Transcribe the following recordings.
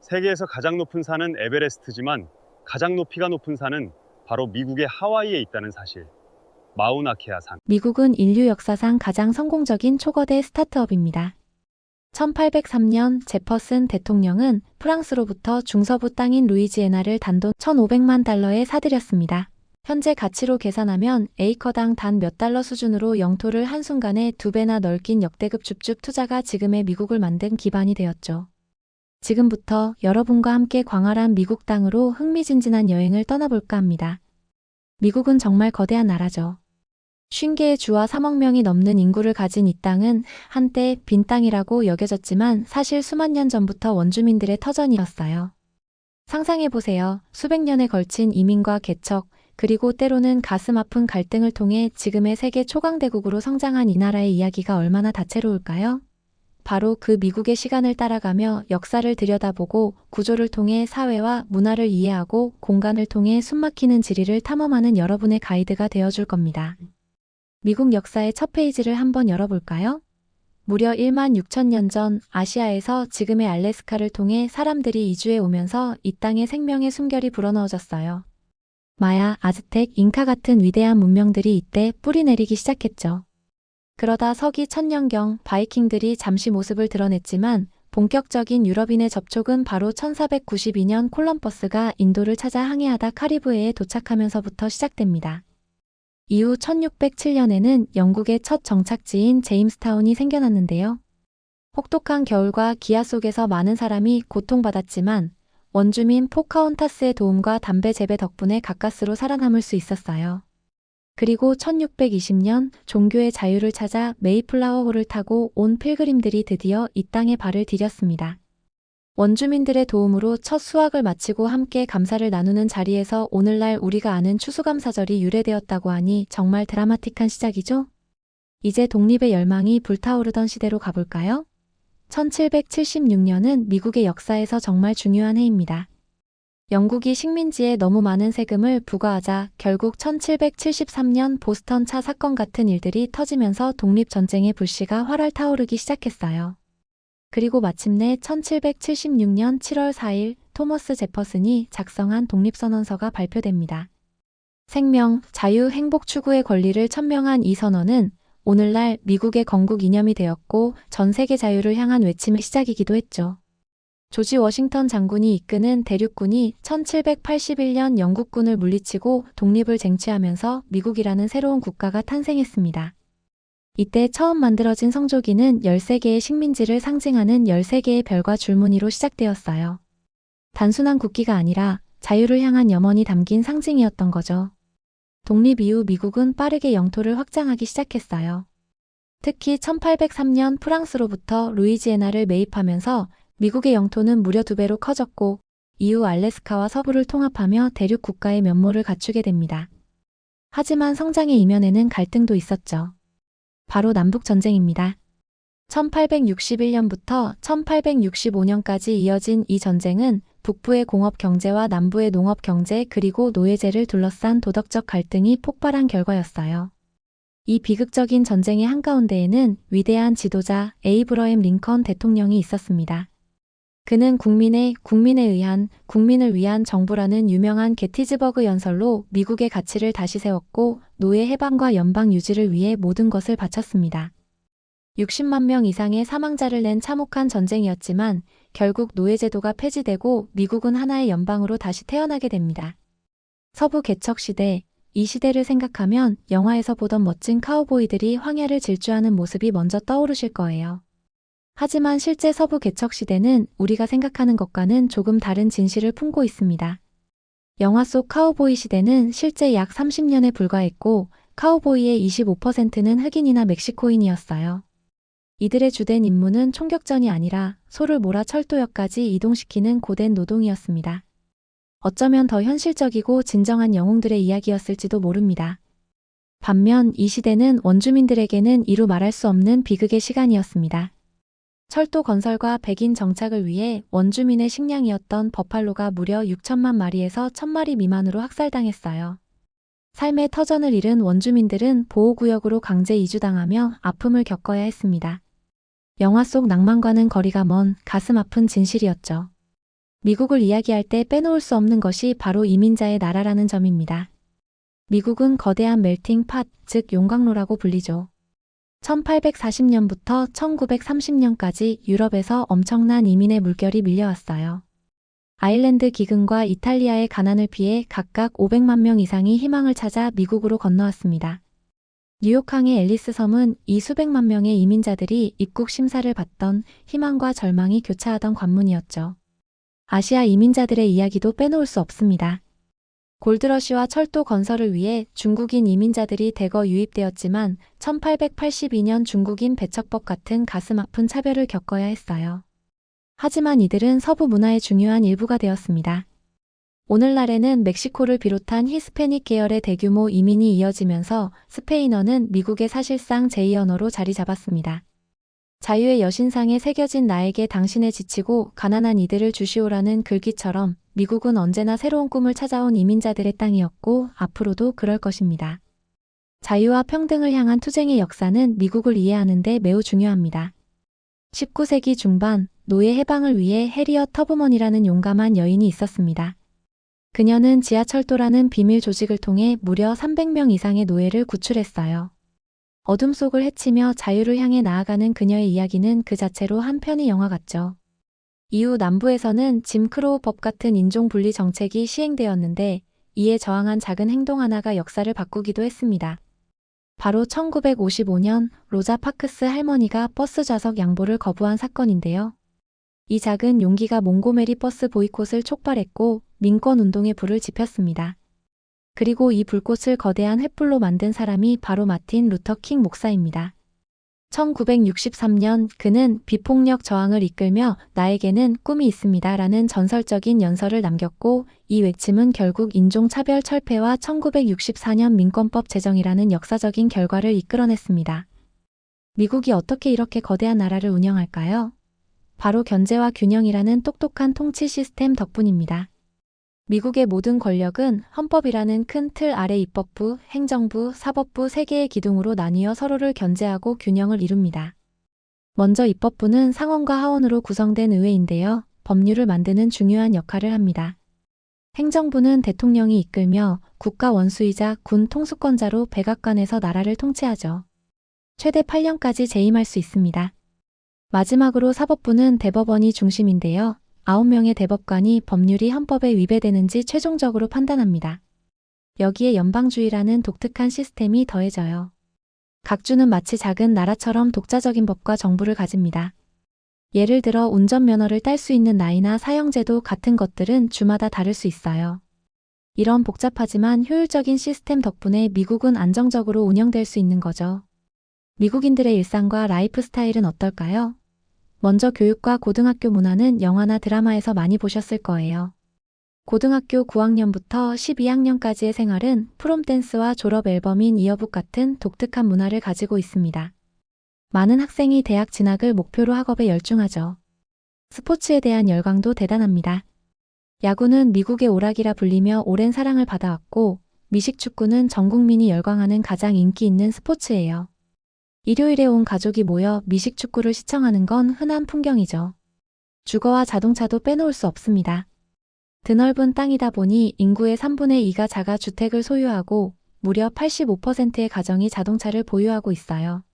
세계에서 가장 높은 산은 에베레스트지만 가장 높이가 높은 산은 바로 미국의 하와이에 있다는 사실. 마우나케아 산. 미국은 인류 역사상 가장 성공적인 초거대 스타트업입니다. 1803년 제퍼슨 대통령은 프랑스로부터 중서부 땅인 루이지애나를 단돈 1,500만 달러에 사들였습니다. 현재 가치로 계산하면 에이커당 단 몇 달러 수준으로 영토를 한순간에 2배나 넓힌 역대급 줍줍 투자가 지금의 미국을 만든 기반이 되었죠. 지금부터 여러분과 함께 광활한 미국 땅으로 흥미진진한 여행을 떠나볼까 합니다. 미국은 정말 거대한 나라죠. 50개의 주와 3억 명이 넘는 인구를 가진 이 땅은 한때 빈 땅이라고 여겨졌지만 사실 수만 년 전부터 원주민들의 터전이었어요. 상상해보세요. 수백 년에 걸친 이민과 개척, 그리고 때로는 가슴 아픈 갈등을 통해 지금의 세계 초강대국으로 성장한 이 나라의 이야기가 얼마나 다채로울까요? 바로 그 미국의 시간을 따라가며 역사를 들여다보고 구조를 통해 사회와 문화를 이해하고 공간을 통해 숨막히는 지리를 탐험하는 여러분의 가이드가 되어줄 겁니다. 미국 역사의 첫 페이지를 한번 열어볼까요? 무려 1만 6천 년 전 아시아에서 지금의 알래스카를 통해 사람들이 이주해 오면서 이 땅에 생명의 숨결이 불어넣어졌어요. 마야, 아즈텍, 잉카 같은 위대한 문명들이 이때 뿌리 내리기 시작했죠. 그러다 서기 천년경 바이킹들이 잠시 모습을 드러냈지만 본격적인 유럽인의 접촉은 바로 1492년 콜럼버스가 인도를 찾아 항해하다 카리브해에 도착하면서부터 시작됩니다. 이후 1607년에는 영국의 첫 정착지인 제임스타운이 생겨났는데요. 혹독한 겨울과 기아 속에서 많은 사람이 고통받았지만 원주민 포카혼타스의 도움과 담배 재배 덕분에 가까스로 살아남을 수 있었어요. 그리고 1620년 종교의 자유를 찾아 메이플라워호를 타고 온 필그림들이 드디어 이 땅에 발을 디뎠습니다. 원주민들의 도움으로 첫 수확을 마치고 함께 감사를 나누는 자리에서 오늘날 우리가 아는 추수감사절이 유래되었다고 하니 정말 드라마틱한 시작이죠? 이제 독립의 열망이 불타오르던 시대로 가볼까요? 1776년은 미국의 역사에서 정말 중요한 해입니다. 영국이 식민지에 너무 많은 세금을 부과하자 결국 1773년 보스턴 차 사건 같은 일들이 터지면서 독립전쟁의 불씨가 활활 타오르기 시작했어요. 그리고 마침내 1776년 7월 4일 토머스 제퍼슨이 작성한 독립선언서가 발표됩니다. 생명, 자유, 행복 추구의 권리를 천명한 이 선언은 오늘날 미국의 건국 이념이 되었고 전 세계 자유를 향한 외침의 시작이기도 했죠. 조지 워싱턴 장군이 이끄는 대륙군이 1781년 영국군을 물리치고 독립을 쟁취하면서 미국이라는 새로운 국가가 탄생했습니다. 이때 처음 만들어진 성조기는 13개의 식민지를 상징하는 13개의 별과 줄무늬로 시작되었어요. 단순한 국기가 아니라 자유를 향한 염원이 담긴 상징이었던 거죠. 독립 이후 미국은 빠르게 영토를 확장하기 시작했어요. 특히 1803년 프랑스로부터 루이지애나를 매입하면서 미국의 영토는 무려 2배로 커졌고 이후 알래스카와 서부를 통합하며 대륙 국가의 면모를 갖추게 됩니다. 하지만 성장의 이면에는 갈등도 있었죠. 바로 남북전쟁입니다. 1861년부터 1865년까지 이어진 이 전쟁은 북부의 공업경제와 남부의 농업경제 그리고 노예제를 둘러싼 도덕적 갈등이 폭발한 결과였어요. 이 비극적인 전쟁의 한가운데에는 위대한 지도자 에이브러햄 링컨 대통령이 있었습니다. 그는 국민을 위한 정부라는 유명한 게티즈버그 연설로 미국의 가치를 다시 세웠고 노예 해방과 연방 유지를 위해 모든 것을 바쳤습니다. 60만 명 이상의 사망자를 낸 참혹한 전쟁이었지만 결국 노예제도가 폐지되고 미국은 하나의 연방으로 다시 태어나게 됩니다. 서부 개척 시대, 이 시대를 생각하면 영화에서 보던 멋진 카우보이들이 황야를 질주하는 모습이 먼저 떠오르실 거예요. 하지만 실제 서부 개척 시대는 우리가 생각하는 것과는 조금 다른 진실을 품고 있습니다. 영화 속 카우보이 시대는 실제 약 30년에 불과했고 카우보이의 25%는 흑인이나 멕시코인이었어요. 이들의 주된 임무는 총격전이 아니라 소를 몰아 철도역까지 이동시키는 고된 노동이었습니다. 어쩌면 더 현실적이고 진정한 영웅들의 이야기였을지도 모릅니다. 반면 이 시대는 원주민들에게는 이루 말할 수 없는 비극의 시간이었습니다. 철도 건설과 백인 정착을 위해 원주민의 식량이었던 버팔로가 무려 6천만 마리에서 1,000마리 미만으로 학살당했어요. 삶의 터전을 잃은 원주민들은 보호구역으로 강제 이주당하며 아픔을 겪어야 했습니다. 영화 속 낭만과는 거리가 먼 가슴 아픈 진실이었죠. 미국을 이야기할 때 빼놓을 수 없는 것이 바로 이민자의 나라라는 점입니다. 미국은 거대한 멜팅 팟, 즉 용광로라고 불리죠. 1840년부터 1930년까지 유럽에서 엄청난 이민의 물결이 밀려왔어요. 아일랜드 기근과 이탈리아의 가난을 피해 각각 500만 명 이상이 희망을 찾아 미국으로 건너왔습니다. 뉴욕항의 앨리스 섬은 이 수백만 명의 이민자들이 입국 심사를 받던 희망과 절망이 교차하던 관문이었죠. 아시아 이민자들의 이야기도 빼놓을 수 없습니다. 골드러시와 철도 건설을 위해 중국인 이민자들이 대거 유입되었지만 1882년 중국인 배척법 같은 가슴 아픈 차별을 겪어야 했어요. 하지만 이들은 서부 문화의 중요한 일부가 되었습니다. 오늘날에는 멕시코를 비롯한 히스패닉 계열의 대규모 이민이 이어지면서 스페인어는 미국의 사실상 제2 언어로 자리 잡았습니다. 자유의 여신상에 새겨진 나에게 당신의 지치고 가난한 이들을 주시오라는 글귀처럼 미국은 언제나 새로운 꿈을 찾아온 이민자들의 땅이었고 앞으로도 그럴 것입니다. 자유와 평등을 향한 투쟁의 역사는 미국을 이해하는 데 매우 중요합니다. 19세기 중반 노예 해방을 위해 해리엇 터브먼이라는 용감한 여인이 있었습니다. 그녀는 지하철도라는 비밀 조직을 통해 무려 300명 이상의 노예를 구출했어요. 어둠 속을 헤치며 자유를 향해 나아가는 그녀의 이야기는 그 자체로 한 편의 영화 같죠. 이후 남부에서는 짐 크로우 법 같은 인종 분리 정책이 시행되었는데 이에 저항한 작은 행동 하나가 역사를 바꾸기도 했습니다. 바로 1955년 로자 파크스 할머니가 버스 좌석 양보를 거부한 사건인데요. 이 작은 용기가 몽고메리 버스 보이콧을 촉발했고 민권운동의 불을 지폈습니다. 그리고 이 불꽃을 거대한 횃불로 만든 사람이 바로 마틴 루터 킹 목사입니다. 1963년 그는 비폭력 저항을 이끌며 나에게는 꿈이 있습니다 라는 전설적인 연설을 남겼고 이 외침은 결국 인종차별 철폐와 1964년 민권법 제정이라는 역사적인 결과를 이끌어냈습니다. 미국이 어떻게 이렇게 거대한 나라를 운영할까요? 바로 견제와 균형이라는 똑똑한 통치 시스템 덕분입니다. 미국의 모든 권력은 헌법이라는 큰 틀 아래 입법부, 행정부, 사법부 3개의 기둥으로 나뉘어 서로를 견제하고 균형을 이룹니다. 먼저 입법부는 상원과 하원으로 구성된 의회인데요. 법률을 만드는 중요한 역할을 합니다. 행정부는 대통령이 이끌며 국가 원수이자 군 통수권자로 백악관에서 나라를 통치하죠. 최대 8년까지 재임할 수 있습니다. 마지막으로 사법부는 대법원이 중심인데요. 9명의 대법관이 법률이 헌법에 위배되는지 최종적으로 판단합니다. 여기에 연방주의라는 독특한 시스템이 더해져요. 각 주는 마치 작은 나라처럼 독자적인 법과 정부를 가집니다. 예를 들어 운전면허를 딸 수 있는 나이나 사형제도 같은 것들은 주마다 다를 수 있어요. 이런 복잡하지만 효율적인 시스템 덕분에 미국은 안정적으로 운영될 수 있는 거죠. 미국인들의 일상과 라이프 스타일은 어떨까요? 먼저 교육과 고등학교 문화는 영화나 드라마에서 많이 보셨을 거예요. 고등학교 9학년부터 12학년까지의 생활은 프롬 댄스와 졸업 앨범인 이어북 같은 독특한 문화를 가지고 있습니다. 많은 학생이 대학 진학을 목표로 학업에 열중하죠. 스포츠에 대한 열광도 대단합니다. 야구는 미국의 오락이라 불리며 오랜 사랑을 받아왔고 미식축구는 전 국민이 열광하는 가장 인기 있는 스포츠예요. 일요일에 온 가족이 모여 미식축구를 시청하는 건 흔한 풍경이죠. 주거와 자동차도 빼놓을 수 없습니다. 드넓은 땅이다 보니 인구의 3분의 2가 자가 주택을 소유하고 무려 85%의 가정이 자동차를 보유하고 있어요.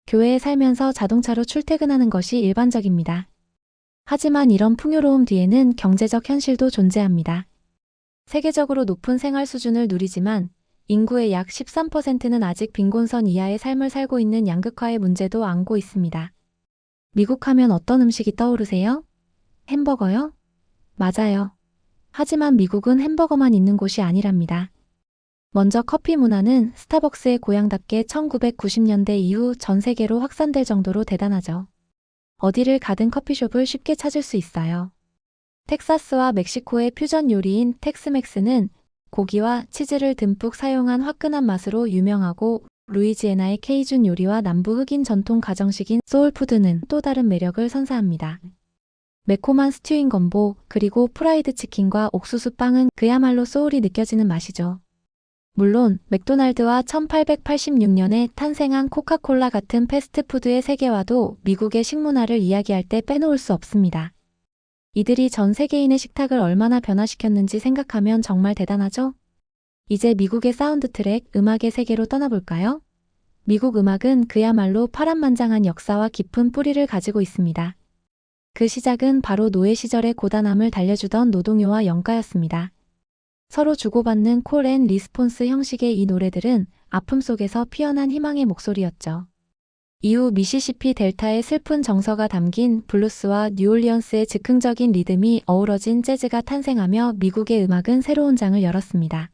교회에 살면서 자동차로 출퇴근하는 것이 일반적입니다. 하지만 이런 풍요로움 뒤에는 경제적 현실도 존재합니다. 세계적으로 높은 생활 수준을 누리지만 인구의 약 13%는 아직 빈곤선 이하의 삶을 살고 있는 양극화의 문제도 안고 있습니다. 미국 하면 어떤 음식이 떠오르세요? 햄버거요? 맞아요. 하지만 미국은 햄버거만 있는 곳이 아니랍니다. 먼저 커피 문화는 스타벅스의 고향답게 1990년대 이후 전 세계로 확산될 정도로 대단하죠. 어디를 가든 커피숍을 쉽게 찾을 수 있어요. 텍사스와 멕시코의 퓨전 요리인 텍스맥스는 고기와 치즈를 듬뿍 사용한 화끈한 맛으로 유명하고 루이지애나의 케이준 요리와 남부 흑인 전통 가정식인 소울푸드는 또 다른 매력을 선사합니다. 매콤한 스튜인 건보 그리고 프라이드 치킨과 옥수수 빵은 그야말로 소울이 느껴지는 맛이죠. 물론 맥도날드와 1886년에 탄생한 코카콜라 같은 패스트푸드의 세계화도 미국의 식문화를 이야기할 때 빼놓을 수 없습니다. 이들이 전 세계인의 식탁을 얼마나 변화시켰는지 생각하면 정말 대단하죠? 이제 미국의 사운드 트랙, 음악의 세계로 떠나볼까요? 미국 음악은 그야말로 파란만장한 역사와 깊은 뿌리를 가지고 있습니다. 그 시작은 바로 노예 시절의 고단함을 달래주던 노동요와 영가였습니다. 서로 주고받는 콜 앤 리스폰스 형식의 이 노래들은 아픔 속에서 피어난 희망의 목소리였죠. 이후 미시시피 델타의 슬픈 정서가 담긴 블루스와 뉴올리언스의 즉흥적인 리듬이 어우러진 재즈가 탄생하며 미국의 음악은 새로운 장을 열었습니다.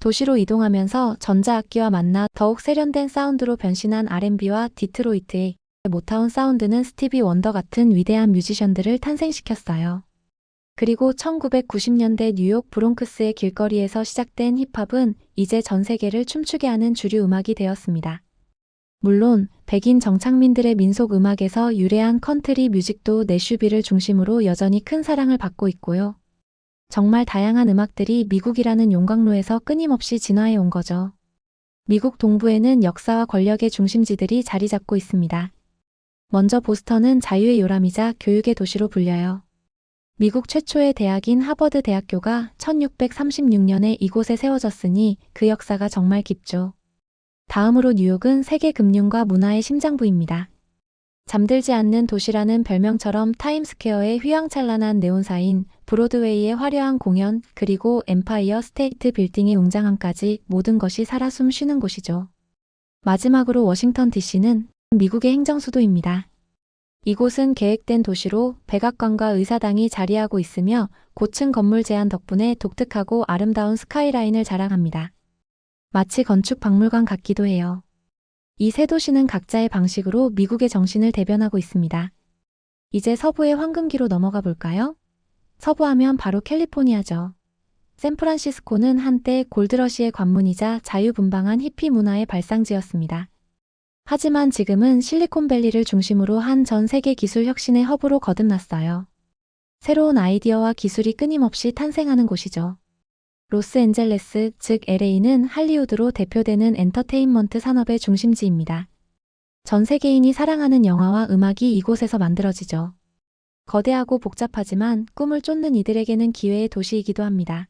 도시로 이동하면서 전자악기와 만나 더욱 세련된 사운드로 변신한 R&B와 디트로이트의 모타운 사운드는 스티비 원더 같은 위대한 뮤지션들을 탄생시켰어요. 그리고 1990년대 뉴욕 브롱크스의 길거리에서 시작된 힙합은 이제 전 세계를 춤추게 하는 주류 음악이 되었습니다. 물론 백인 정착민들의 민속 음악에서 유래한 컨트리 뮤직도 내슈빌을 중심으로 여전히 큰 사랑을 받고 있고요. 정말 다양한 음악들이 미국이라는 용광로에서 끊임없이 진화해 온 거죠. 미국 동부에는 역사와 권력의 중심지들이 자리 잡고 있습니다. 먼저 보스턴은 자유의 요람이자 교육의 도시로 불려요. 미국 최초의 대학인 하버드 대학교가 1636년에 이곳에 세워졌으니 그 역사가 정말 깊죠. 다음으로 뉴욕은 세계 금융과 문화의 심장부입니다. 잠들지 않는 도시라는 별명처럼 타임스퀘어의 휘황찬란한 네온사인, 브로드웨이의 화려한 공연, 그리고 엠파이어 스테이트 빌딩의 웅장함까지 모든 것이 살아 숨 쉬는 곳이죠. 마지막으로 워싱턴 DC는 미국의 행정수도입니다. 이곳은 계획된 도시로 백악관과 의사당이 자리하고 있으며 고층 건물 제한 덕분에 독특하고 아름다운 스카이라인을 자랑합니다. 마치 건축 박물관 같기도 해요. 이 세 도시는 각자의 방식으로 미국의 정신을 대변하고 있습니다. 이제 서부의 황금기로 넘어가 볼까요? 서부하면 바로 캘리포니아죠. 샌프란시스코는 한때 골드러시의 관문이자 자유분방한 히피 문화의 발상지였습니다. 하지만 지금은 실리콘밸리를 중심으로 한 전 세계 기술 혁신의 허브로 거듭났어요. 새로운 아이디어와 기술이 끊임없이 탄생하는 곳이죠. 로스앤젤레스, 즉 LA는 할리우드로 대표되는 엔터테인먼트 산업의 중심지입니다. 전 세계인이 사랑하는 영화와 음악이 이곳에서 만들어지죠. 거대하고 복잡하지만 꿈을 쫓는 이들에게는 기회의 도시이기도 합니다.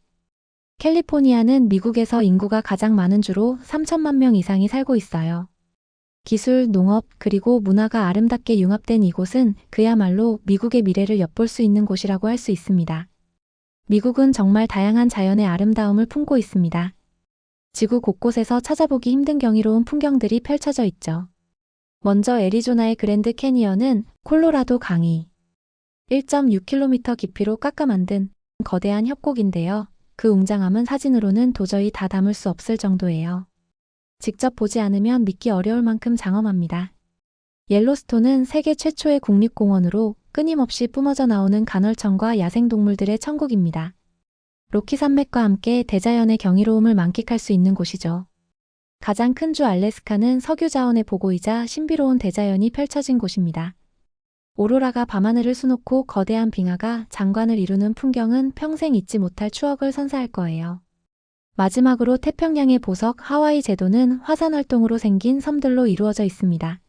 캘리포니아는 미국에서 인구가 가장 많은 주로 3천만 명 이상이 살고 있어요. 기술, 농업, 그리고 문화가 아름답게 융합된 이곳은 그야말로 미국의 미래를 엿볼 수 있는 곳이라고 할 수 있습니다. 미국은 정말 다양한 자연의 아름다움을 품고 있습니다. 지구 곳곳에서 찾아보기 힘든 경이로운 풍경들이 펼쳐져 있죠. 먼저 애리조나의 그랜드 캐니언은 콜로라도 강이 1.6km 깊이로 깎아 만든 거대한 협곡인데요. 그 웅장함은 사진으로는 도저히 다 담을 수 없을 정도예요. 직접 보지 않으면 믿기 어려울 만큼 장엄합니다. 옐로스톤은 세계 최초의 국립공원으로 끊임없이 뿜어져 나오는 간헐천과 야생동물들의 천국입니다. 로키 산맥과 함께 대자연의 경이로움을 만끽할 수 있는 곳이죠. 가장 큰 주 알래스카는 석유 자원의 보고이자 신비로운 대자연이 펼쳐진 곳입니다. 오로라가 밤하늘을 수놓고 거대한 빙하가 장관을 이루는 풍경은 평생 잊지 못할 추억을 선사할 거예요. 마지막으로 태평양의 보석 하와이 제도는 화산 활동으로 생긴 섬들로 이루어져 있습니다.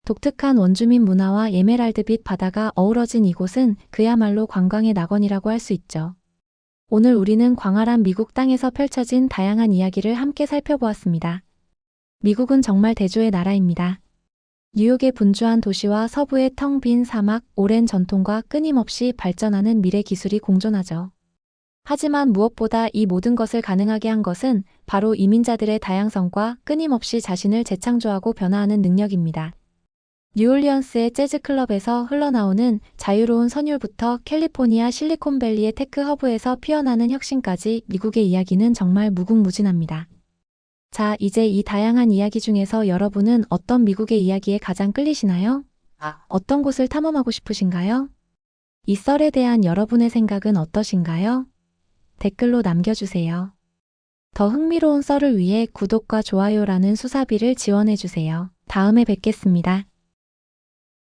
독특한 원주민 문화와 에메랄드빛 바다가 어우러진 이곳은 그야말로 관광의 낙원이라고 할 수 있죠. 오늘 우리는 광활한 미국 땅에서 펼쳐진 다양한 이야기를 함께 살펴보았습니다. 미국은 정말 대조의 나라입니다. 뉴욕의 분주한 도시와 서부의 텅 빈 사막, 오랜 전통과 끊임없이 발전하는 미래 기술이 공존하죠. 하지만 무엇보다 이 모든 것을 가능하게 한 것은 바로 이민자들의 다양성과 끊임없이 자신을 재창조하고 변화하는 능력입니다. 뉴올리언스의 재즈클럽에서 흘러나오는 자유로운 선율부터 캘리포니아 실리콘밸리의 테크 허브에서 피어나는 혁신까지 미국의 이야기는 정말 무궁무진합니다. 자, 이제 이 다양한 이야기 중에서 여러분은 어떤 미국의 이야기에 가장 끌리시나요? 어떤 곳을 탐험하고 싶으신가요? 이 썰에 대한 여러분의 생각은 어떠신가요? 댓글로 남겨주세요. 더 흥미로운 썰을 위해 구독과 좋아요라는 수사비를 지원해주세요. 다음에 뵙겠습니다.